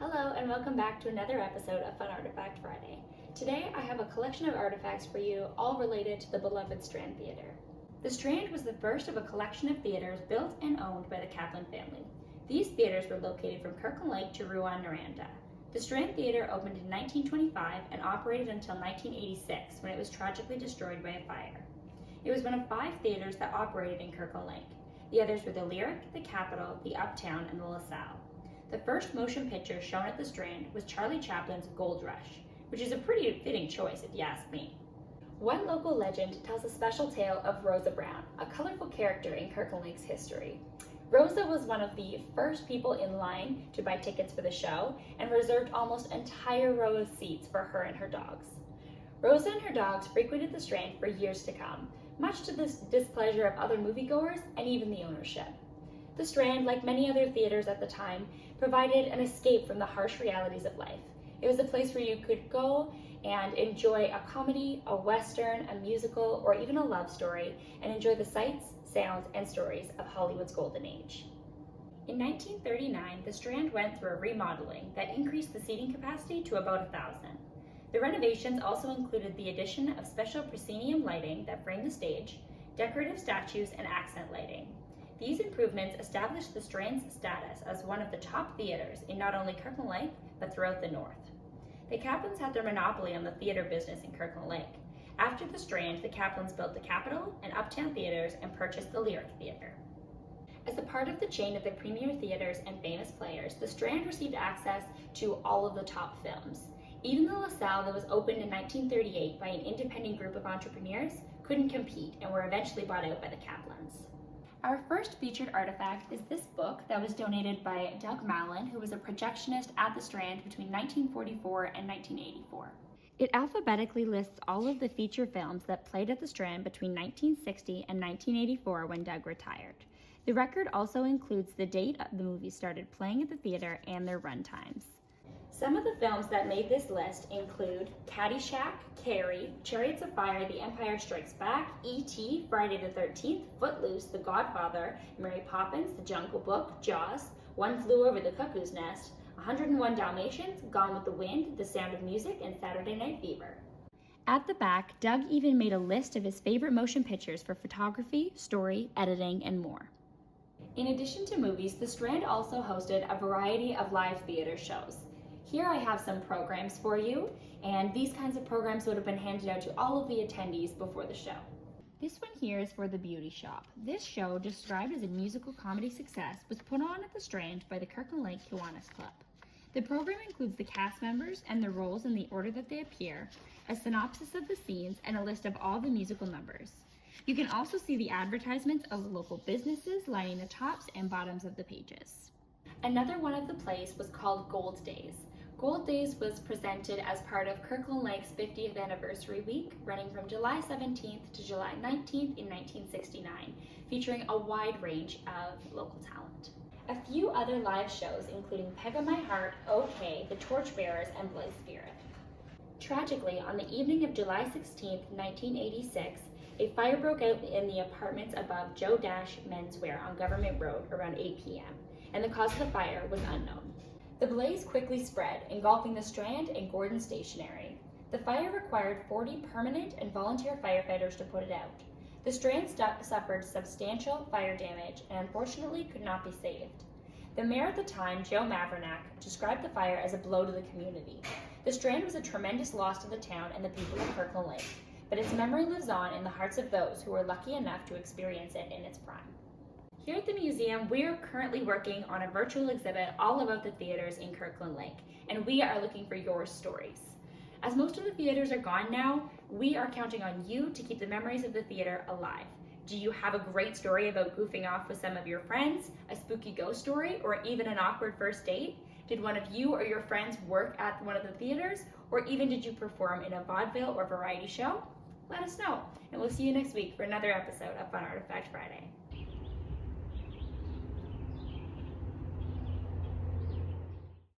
Hello and welcome back to another episode of Fun Artifact Friday. Today I have a collection of artifacts for you, all related to the beloved Strand Theatre. The Strand was the first of a collection of theatres built and owned by the Kirkland family. These theatres were located from Kirkland Lake to Rouen-Noranda. The Strand Theatre opened in 1925 and operated until 1986 when it was tragically destroyed by a fire. It was one of 5 theatres that operated in Kirkland Lake. The others were the Lyric, the Capitol, the Uptown, and the LaSalle. The first motion picture shown at the Strand was Charlie Chaplin's Gold Rush, which is a pretty fitting choice if you ask me. One local legend tells a special tale of Rosa Brown, a colorful character in Kirkland Lake's history. Rosa was one of the first people in line to buy tickets for the show and reserved almost entire row of seats for her and her dogs. Rosa and her dogs frequented the Strand for years to come, much to the displeasure of other moviegoers and even the ownership. The Strand, like many other theaters at the time, provided an escape from the harsh realities of life. It was a place where you could go and enjoy a comedy, a western, a musical, or even a love story, and enjoy the sights, sounds, and stories of Hollywood's golden age. In 1939, the Strand went through a remodeling that increased the seating capacity to about 1,000. The renovations also included the addition of special proscenium lighting that framed the stage, decorative statues, and accent lighting. These improvements established the Strand's status as one of the top theaters in not only Kirkland Lake, but throughout the North. The Kaplans had their monopoly on the theater business in Kirkland Lake. After the Strand, the Kaplans built the Capitol and Uptown theaters and purchased the Lyric Theatre. As a part of the chain of the premier theaters and famous players, the Strand received access to all of the top films. Even the LaSalle, that was opened in 1938 by an independent group of entrepreneurs, couldn't compete and were eventually bought out by the Kaplans. Our first featured artifact is this book that was donated by Doug Mallon, who was a projectionist at the Strand between 1944 and 1984. It alphabetically lists all of the feature films that played at the Strand between 1960 and 1984 when Doug retired. The record also includes the date the movies started playing at the theater and their run times. Some of the films that made this list include Caddyshack, Carrie, Chariots of Fire, The Empire Strikes Back, E.T., Friday the 13th, Footloose, The Godfather, Mary Poppins, The Jungle Book, Jaws, One Flew Over the Cuckoo's Nest, 101 Dalmatians, Gone with the Wind, The Sound of Music, and Saturday Night Fever. At the back, Doug even made a list of his favorite motion pictures for photography, story, editing, and more. In addition to movies, the Strand also hosted a variety of live theater shows. Here I have some programs for you, and these kinds of programs would have been handed out to all of the attendees before the show. This one here is for The Beauty Shop. This show, described as a musical comedy success, was put on at the Strand by the Kirkland Lake Kiwanis Club. The program includes the cast members and their roles in the order that they appear, a synopsis of the scenes, and a list of all the musical numbers. You can also see the advertisements of local businesses lining the tops and bottoms of the pages. Another one of the plays was called Gold Days. Gold Days was presented as part of Kirkland Lake's 50th anniversary week, running from July 17th to July 19th in 1969, featuring a wide range of local talent. A few other live shows, including Peg of My Heart, OK, The Torchbearers, and Blithe Spirit. Tragically, on the evening of July 16th, 1986, a fire broke out in the apartments above Joe Dash Menswear on Government Road around 8 p.m., and the cause of the fire was unknown. The blaze quickly spread, engulfing the Strand and Gordon Stationery. The fire required 40 permanent and volunteer firefighters to put it out. The Strand suffered substantial fire damage and unfortunately could not be saved. The mayor at the time, Joe Mavernack, described the fire as a blow to the community. The Strand was a tremendous loss to the town and the people of Kirkland Lake, but its memory lives on in the hearts of those who were lucky enough to experience it in its prime. Here at the museum, we are currently working on a virtual exhibit all about the theaters in Kirkland Lake, and we are looking for your stories. As most of the theaters are gone now, we are counting on you to keep the memories of the theater alive. Do you have a great story about goofing off with some of your friends, a spooky ghost story, or even an awkward first date? Did one of you or your friends work at one of the theaters, or even did you perform in a vaudeville or variety show? Let us know, and we'll see you next week for another episode of Fun Artifact Friday.